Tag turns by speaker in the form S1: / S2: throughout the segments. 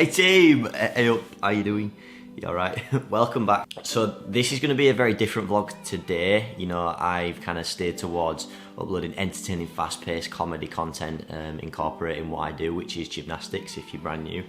S1: Hey team! Hey up, how you doing? You alright? Welcome back. So this is going to be a very different vlog today. You know, I've kind of steered towards uploading entertaining, fast-paced comedy content, incorporating what I do, which is gymnastics if you're brand new.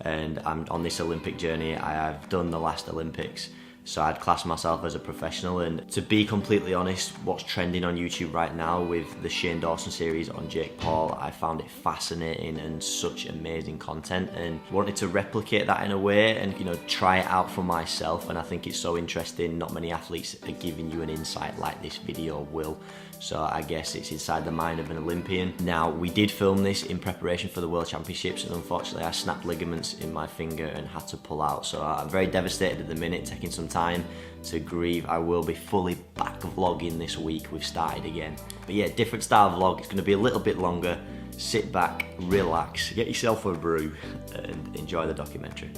S1: And I'm on this Olympic journey. I've done the last Olympics, so I'd class myself as a professional. And to be completely honest, what's trending on YouTube right now with the Shane Dawson series on Jake Paul, I found it fascinating and such amazing content, and wanted to replicate that in a way and, you know, try it out for myself. And I think it's so interesting. Not many athletes are giving you an insight like this video will. So I guess it's inside the mind of an Olympian. Now, we did film this in preparation for the World Championships, and unfortunately I snapped ligaments in my finger and had to pull out. So I'm very devastated at the minute, taking some time to grieve. I will be fully back vlogging this week. We've started again. But yeah, different style vlog. It's gonna be a little bit longer. Sit back, relax, get yourself a brew and enjoy the documentary.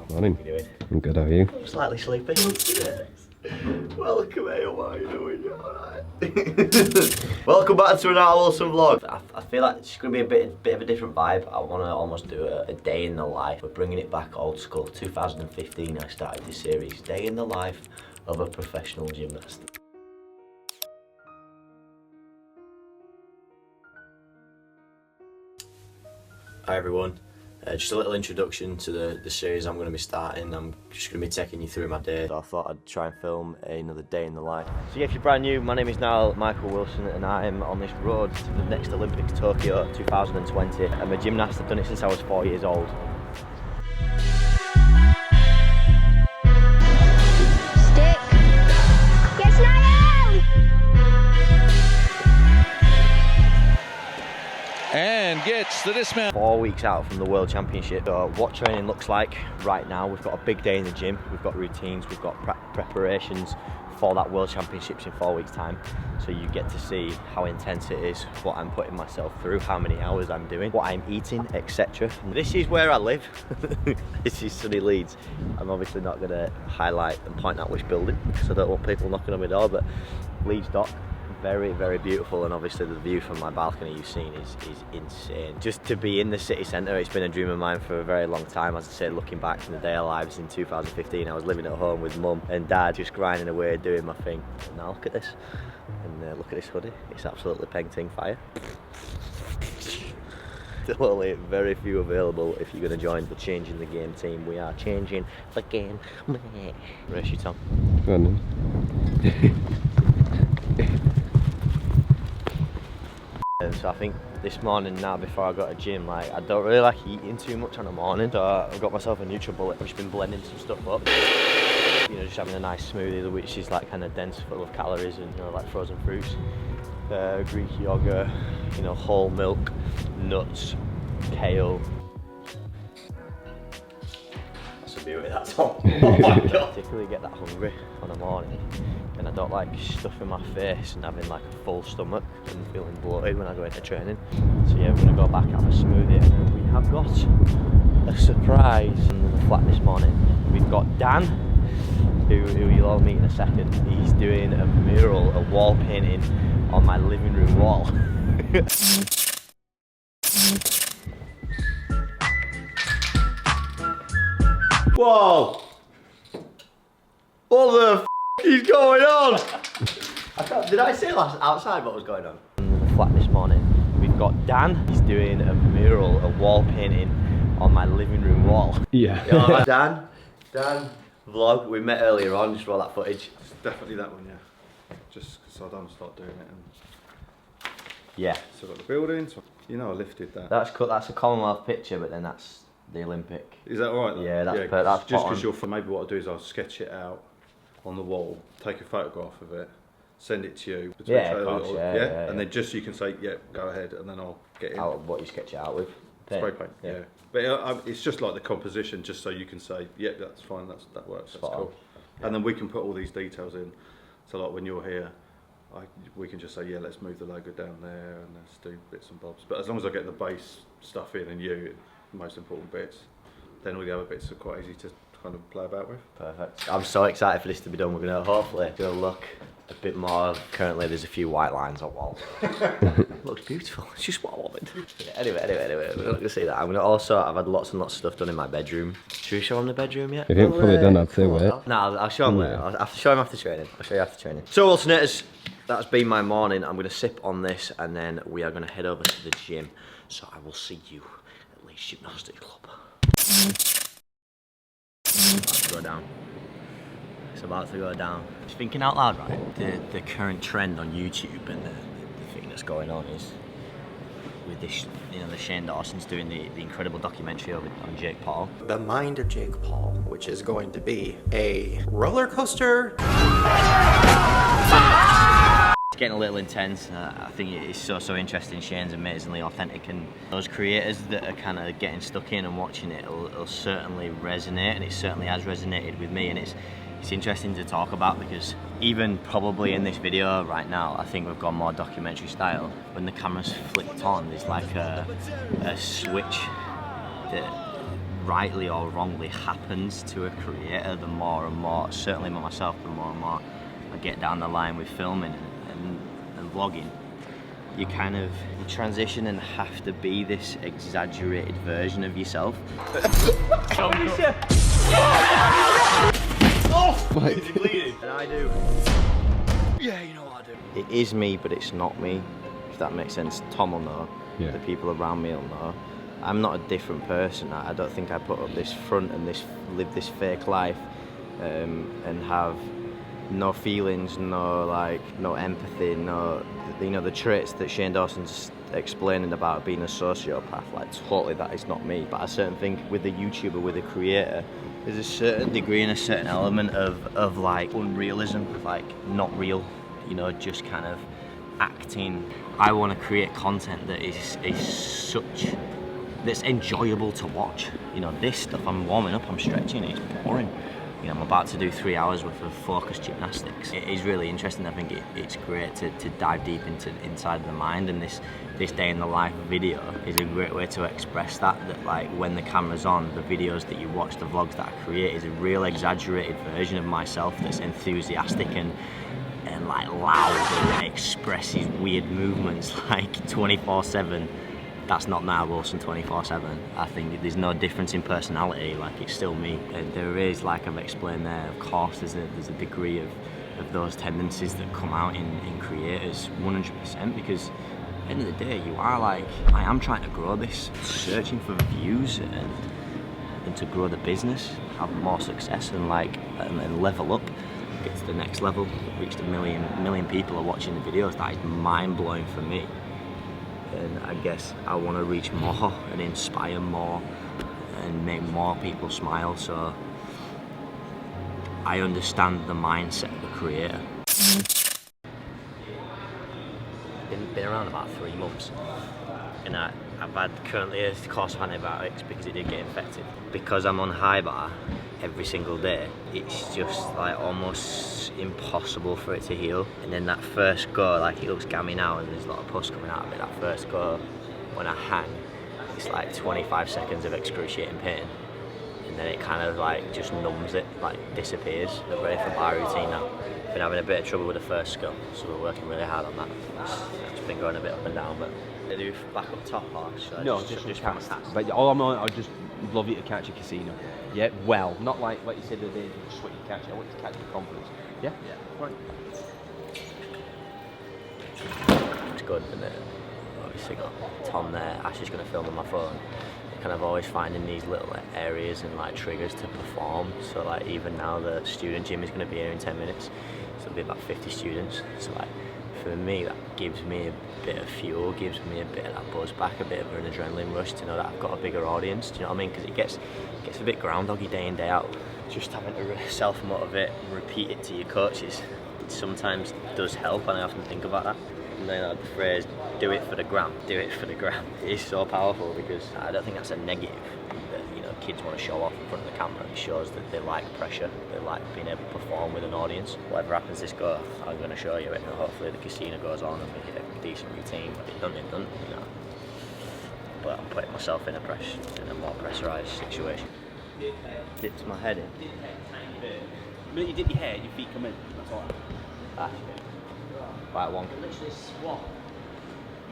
S2: Morning.
S1: How you doing?
S2: I'm good, how are you?
S1: I'm slightly sleepy. Welcome, hey, how are you doing? You alright? Welcome back to another Wilson vlog. I feel like it's going to be a bit of a different vibe. I want to almost do a day in the life. We're bringing it back old school. 2015 I started this series. Day in the life of a professional gymnast. Hi everyone. Just a little introduction to the series I'm going to be starting. I'm just going to be taking you through my day. So I thought I'd try and film another day in the life. So yeah, if you're brand new, my name is Nile Michael Wilson, and I'm on this road to the next Olympics, Tokyo 2020. I'm a gymnast. I've done it since I was 4 years old.
S3: Stick. Yes, Nile!
S4: And gets the dismount.
S1: 4 weeks out from the World Championship. So what training looks like right now, we've got a big day in the gym, we've got routines, we've got preparations for that World Championships in 4 weeks time. So you get to see how intense it is, what I'm putting myself through, how many hours I'm doing, what I'm eating, etc. This is where I live. This is sunny Leeds. I'm obviously not going to highlight and point out which building because I don't want people knocking on my door, but Leeds Dock. Very, very beautiful, and obviously the view from my balcony you've seen is insane. Just to be in the city centre, it's been a dream of mine for a very long time. As I said, looking back from the day of lives in 2015, I was living at home with mum and dad, just grinding away, doing my thing. And now look at this, and look at this hoodie. It's absolutely peng ting fire. Still only very few available if you're going to join the Changing the Game team. We are changing the game. Race you, Tom.
S2: Go on then.
S1: So I think this morning now, before I got to gym, like, I don't really like eating too much on a morning, so I've got myself a NutriBullet. I've just been blending some stuff up, you know, just having a nice smoothie which is like kind of dense, full of calories and, you know, like frozen fruits, Greek yogurt, you know, whole milk, nuts, kale. That's a beauty, that's all. Oh my god! I particularly get that hungry on a morning, and I don't like stuffing my face and having like a full stomach and feeling bloated when I go into training. So yeah, we're going to go back, have a smoothie, and then we have got a surprise in the flat this morning. We've got Dan, who you'll all meet in a second. He's doing a mural, a wall painting on my living room wall. Whoa! What the f is going on? Did I say outside what was going on? In the flat this morning, we've got Dan. He's doing a mural, a wall painting on my living room wall. Yeah. Right, Dan, vlog. We met earlier on. Just roll that footage.
S5: It's definitely that one, yeah. Just so I don't start doing it. And
S1: yeah.
S5: So I've got the building. So you know, I lifted that.
S1: That's cool. That's a Commonwealth picture, but then that's the Olympic.
S5: Is that all right? Then?
S1: Yeah, that's
S5: just because you're. Maybe what I'll do is I'll sketch it out on the wall, take a photograph of it, send it to you.
S1: Yeah, of course, yeah.
S5: And then just so you can say, yeah, go ahead, and then I'll get in.
S1: What you sketch it out with?
S5: Spray paint. Yeah. But it's just like the composition, just so you can say, yeah, that's fine, that works, that's cool. Yeah. And then we can put all these details in. So like when you're here, we can just say, yeah, let's move the logo down there and let's do bits and bobs. But as long as I get the base stuff in and the most important bits, then all the other bits are quite easy to kind of play about with.
S1: Perfect. I'm so excited for this to be done. We're going to hopefully do a look a bit more. Currently there's a few white lines on walls. Looks beautiful. It's just what I wanted. Anyway, we're not gonna see that. I've had lots and lots of stuff done in my bedroom. Should we show him the bedroom yet?
S2: If you ain't fully done, I'd say wait.
S1: No, I'll show him later. I'll show him after training. I'll show you after training. So, Wilsonators, that's been my morning. I'm gonna sip on this and then we are gonna head over to the gym. So I will see you at Leeds Gymnastics Club. About to go down. It's about to go down. Just thinking out loud, right? The current trend on YouTube and the thing that's going on is with this, you know, the Shane Dawson's doing the incredible documentary on Jake Paul.
S6: The mind of Jake Paul, which is going to be a roller coaster.
S1: It's getting a little intense. I think it's so interesting. Shane's amazingly authentic, and those creators that are kind of getting stuck in and watching it will certainly resonate, and it certainly has resonated with me, and it's interesting to talk about because even probably in this video right now, I think we've gone more documentary style. When the camera's flipped on, there's like a switch that rightly or wrongly happens to a creator the more and more, certainly myself, the more and more I get down the line with filming and vlogging. You transition and have to be this exaggerated version of yourself. Oh! Is he bleeding? And I do. Yeah, you know what I do. It is me, but it's not me, if that makes sense. Tom will know.
S2: Yeah.
S1: The people around me will know. I'm not a different person. I don't think I put up this front and live this fake life and have no feelings, no empathy, the traits that Shane Dawson's explaining about being a sociopath. Like, totally, that is not me. But I certainly think with a YouTuber, with a creator, there's a certain degree and a certain element of like unrealism, like not real, you know, just kind of acting. I want to create content that is that's enjoyable to watch. You know, this stuff, I'm warming up, I'm stretching, it's boring. You know, I'm about to do 3 hours worth of focused gymnastics. It is really interesting. I think it's great to dive deep inside the mind, and this day in the life video is a great way to express that like when the camera's on, the videos that you watch, the vlogs that I create is a real exaggerated version of myself that's enthusiastic and like loud and expresses weird movements like 24/7. That's not Nile Wilson 24/7. I think there's no difference in personality, like it's still me. And there is, like I've explained there, of course there's a degree of those tendencies that come out in creators 100%, because at the end of the day you are like, I am trying to grow this, searching for views and to grow the business, have more success and level up, get to the next level, reach the million people are watching the videos. That is mind blowing for me. And I guess I want to reach more and inspire more and make more people smile, so I understand the mindset of the creator. Been around about 3 months, and I've had currently a course of antibiotics because it did get infected. Because I'm on high bar every single day, it's just like almost impossible for it to heal. And then that first go, like it looks gammy now and there's a lot of pus coming out of it, that first go when I hang, it's like 25 seconds of excruciating pain, and then it kind of like just numbs it, like disappears. I'm ready for bar routine now. Been having a bit of trouble with the first skill, so we're working really hard on that. It's been going a bit up and down, but they do back up top, or should I
S7: No, just cast. But all I'm on, I just love you to catch a casino. Yeah, well, not like you said the other day, just what you catch. I want you to catch with confidence. Yeah? Yeah. Right.
S1: It's good, isn't it? Obviously got Tom there, Ash is going to film on my phone. Kind of always finding these little areas and like triggers to perform. So like even now the student gym is going to be here in 10 minutes. So it'll be about 50 students. So like for me that gives me a bit of fuel, gives me a bit of that buzz back, a bit of an adrenaline rush to know that I've got a bigger audience. Do you know what I mean? Because it gets a bit groundhoggy day in day out. Just having to self-motivate and repeat it to your coaches, it sometimes does help, and I often think about that. And then the phrase, do it for the gram, do it for the gram, it is so powerful, because I don't think that's a negative, that, you know, kids want to show off in front of the camera. It shows that they like pressure, they like being able to perform with an audience. Whatever happens this go, I'm going to show you it, and hopefully the casino goes on and we hit a decent routine, but it doesn't, you know. But I'm putting myself in a more pressurised situation. Dipped my head in.
S7: You dip your head, your feet come in. That's all.
S1: Right, one.
S7: Literally squat.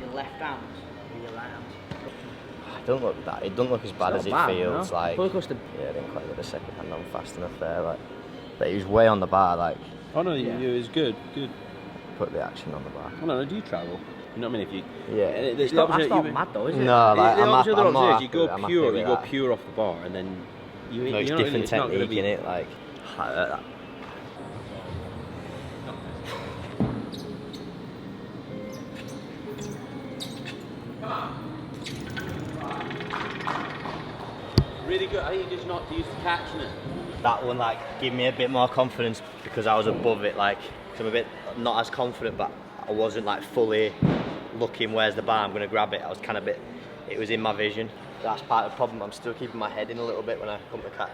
S8: Your left hand or your right hand?
S1: It doesn't look that. It doesn't look as bad as it feels.
S8: No?
S1: Like, yeah, I didn't quite get a second hand on fast enough there. Like, but he was way on the bar. Like,
S7: Oh no, it was good.
S1: put the action on the bar.
S7: Oh no, do you travel? You know what I mean? If you
S8: That's not mad though, is it?
S1: No, like,
S7: the
S1: I'm
S7: opposite
S1: happy-
S7: of the
S1: I'm not
S7: opposite is you
S1: happy
S7: go
S1: with
S7: pure.
S1: that.
S7: You go pure off the bar, and then you.
S1: No, it's
S7: you know,
S1: different
S7: it's not gonna
S1: technique
S7: be,
S1: in it. Like, that.
S7: Really good. I think you're just not used to catching it.
S1: That one like gave me a bit more confidence because I was above it. Like, 'cause I'm a bit not as confident, but I wasn't like fully looking where's the bar. I'm gonna grab it. I was kind of it was in my vision. That's part of the problem. I'm still keeping my head in a little bit when I come to catch.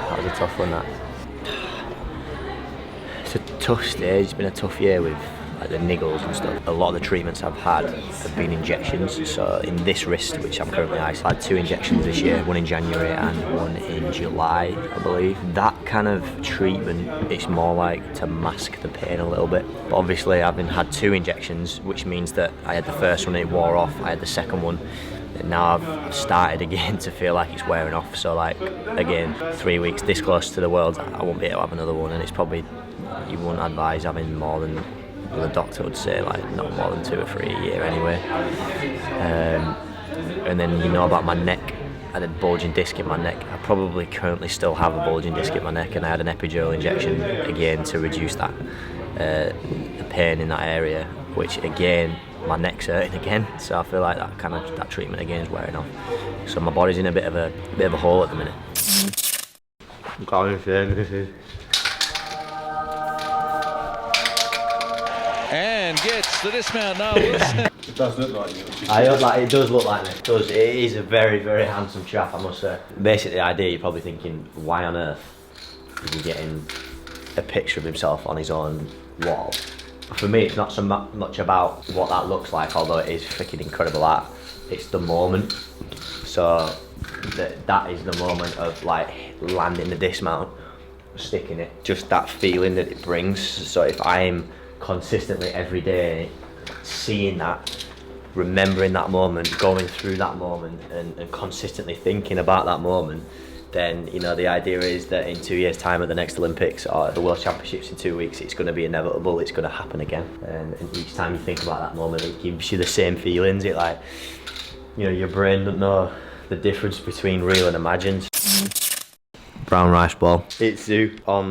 S1: That was a tough one, that. It's a tough stage. It's been a tough year with like the niggles and stuff. A lot of the treatments I've had have been injections. So in this wrist, which I'm currently iced, I had 2 injections this year, one in January and one in July, I believe. That kind of treatment, it's more like to mask the pain a little bit. But obviously, having had 2 injections, which means that I had the first one and it wore off. I had the second one. And now I've started again to feel like it's wearing off. So like, again, 3 weeks this close to the Worlds, I won't be able to have another one. And it's probably, you wouldn't advise having more than, the doctor would say, like not more than 2 or 3 a year anyway. And then you know about my neck. I had a bulging disc in my neck. I probably currently still have a bulging disc in my neck, and I had an epidural injection again to reduce that, the pain in that area, which again, my neck's hurting again. So I feel like that treatment again is wearing off. So my body's in a bit of a hole at the minute.
S4: And gets the dismount now. Wilson.
S5: It does look like you.
S1: It does look like it. It is a very, very handsome chap, I must say. Basically, the idea, you're probably thinking, why on earth is he getting a picture of himself on his own wall? For me, it's not so much about what that looks like, although it is freaking incredible art. It's the moment. So that is the moment of like landing the dismount, sticking it, just that feeling that it brings. So if I'm consistently every day seeing that, remembering that moment, going through that moment, and consistently thinking about that moment, then you know the idea is that in 2 years' time at the next Olympics or the World Championships in 2 weeks, it's going to be inevitable. It's going to happen again, and each time you think about that moment, it gives you the same feelings. It like, you know, your brain doesn't know the difference between real and imagined. Brown rice ball. It's zoo on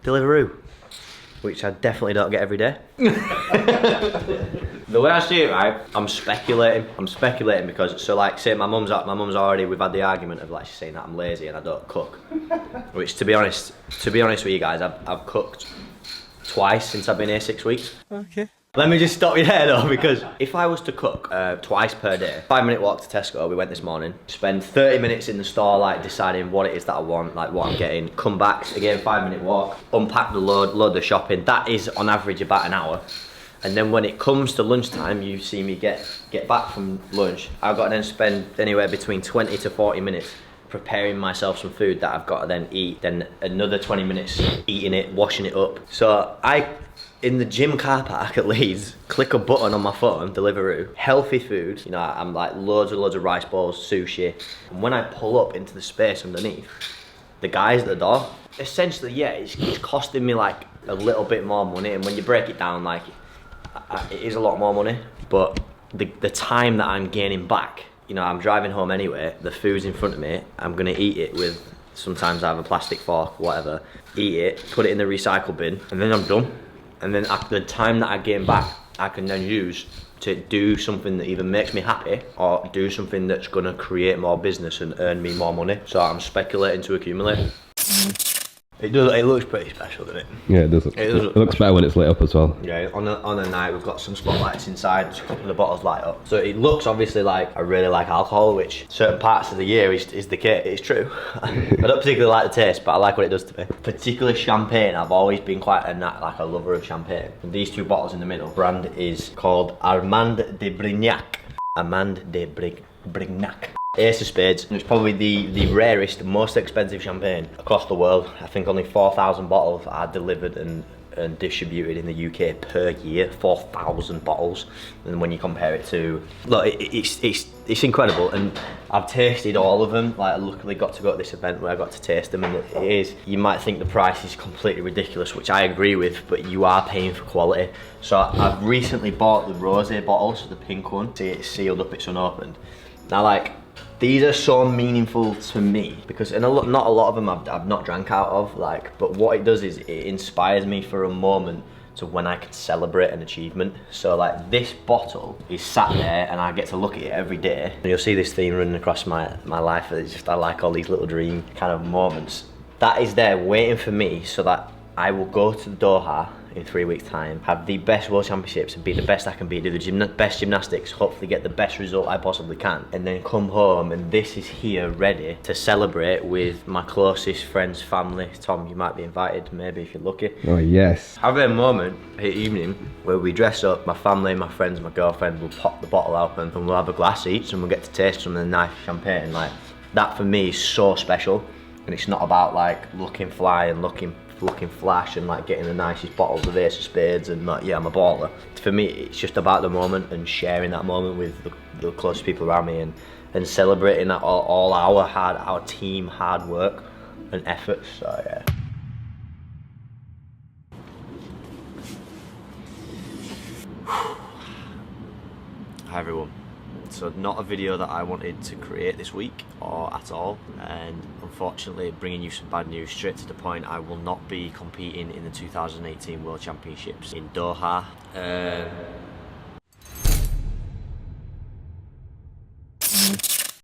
S1: Deliveroo, which I definitely don't get every day. The way I see it, right, I'm speculating because, so like, say my mum's already, we've had the argument of like, she's saying that I'm lazy and I don't cook. Which, to be honest with you guys, I've cooked twice since I've been here 6 weeks.
S7: Okay.
S1: Let me just stop you there though, because if I was to cook twice per day, 5-minute walk to Tesco, we went this morning, spend 30 minutes in the store like deciding what it is that I want, like what I'm getting, come back, again 5-minute walk, unpack the load the shopping, that is on average about an hour. And then when it comes to lunchtime, you see me get back from lunch, I've got to then spend anywhere between 20 to 40 minutes preparing myself some food that I've got to then eat, then another 20 minutes eating it, washing it up. So in the gym car park at Leeds, click a button on my phone, Deliveroo, healthy food, you know, I'm like loads of rice balls, sushi. And when I pull up into the space underneath, the guys at the door, essentially, yeah, it's costing me like a little bit more money, and when you break it down, like, it is a lot more money, but the time that I'm gaining back, you know, I'm driving home anyway, the food's in front of me, I'm gonna eat it with, sometimes I have a plastic fork, whatever, eat it, put it in the recycle bin, and then I'm done. And then after the time that I gain back, I can then use to do something that either makes me happy or do something that's gonna create more business and earn me more money. So I'm speculating to accumulate. It looks pretty special, doesn't it?
S2: Yeah, it does. It looks better when it's lit up as well.
S1: Yeah, on a night we've got some spotlights inside, a couple of the bottles light up. So it looks obviously like I really like alcohol, which certain parts of the year is the case. It's true. I don't particularly like the taste, but I like what it does to me. Particularly champagne, I've always been quite a lover of champagne. And these 2 bottles in the middle, brand is called Armand de Brignac. Amand de Brignac. Ace of Spades. It's probably the rarest, most expensive champagne across the world. I think only 4,000 bottles are delivered and distributed in the UK per year. 4,000 bottles. And when you compare it to, look, it's incredible. And I've tasted all of them. Like, I luckily got to go to this event where I got to taste them, and it is, you might think the price is completely ridiculous, which I agree with, but you are paying for quality. So I've recently bought the rosé bottle, so the pink one. See, it's sealed up, it's unopened. Now, like, these are so meaningful to me because, and not a lot of them I've not drank out of, like, but what it does is it inspires me for a moment to when I can celebrate an achievement. So like, this bottle is sat there and I get to look at it every day, and you'll see this theme running across my life. It's just, I like all these little dream kind of moments. That is there waiting for me so that I will go to Doha in 3 weeks' time, have the best World Championships and be the best I can be, do the best gymnastics, hopefully get the best result I possibly can, and then come home and this is here ready to celebrate with my closest friends, family. Tom, you might be invited, maybe, if you're lucky.
S2: Oh yes.
S1: Have a moment, an evening, where we dress up, my family, my friends, my girlfriend, we'll pop the bottle open and we'll have a glass each and we'll get to taste some of the nice champagne. Like, that for me is so special, and it's not about like looking fly and looking flash and like getting the nicest bottles of Ace of Spades and like, yeah, I'm a baller. For me, it's just about the moment and sharing that moment with the closest people around me, and celebrating that all our team hard work and effort. So yeah. Hi everyone. So not a video that I wanted to create this week or at all, and unfortunately bringing you some bad news straight to the point. I will not be competing in the 2018 World Championships in Doha.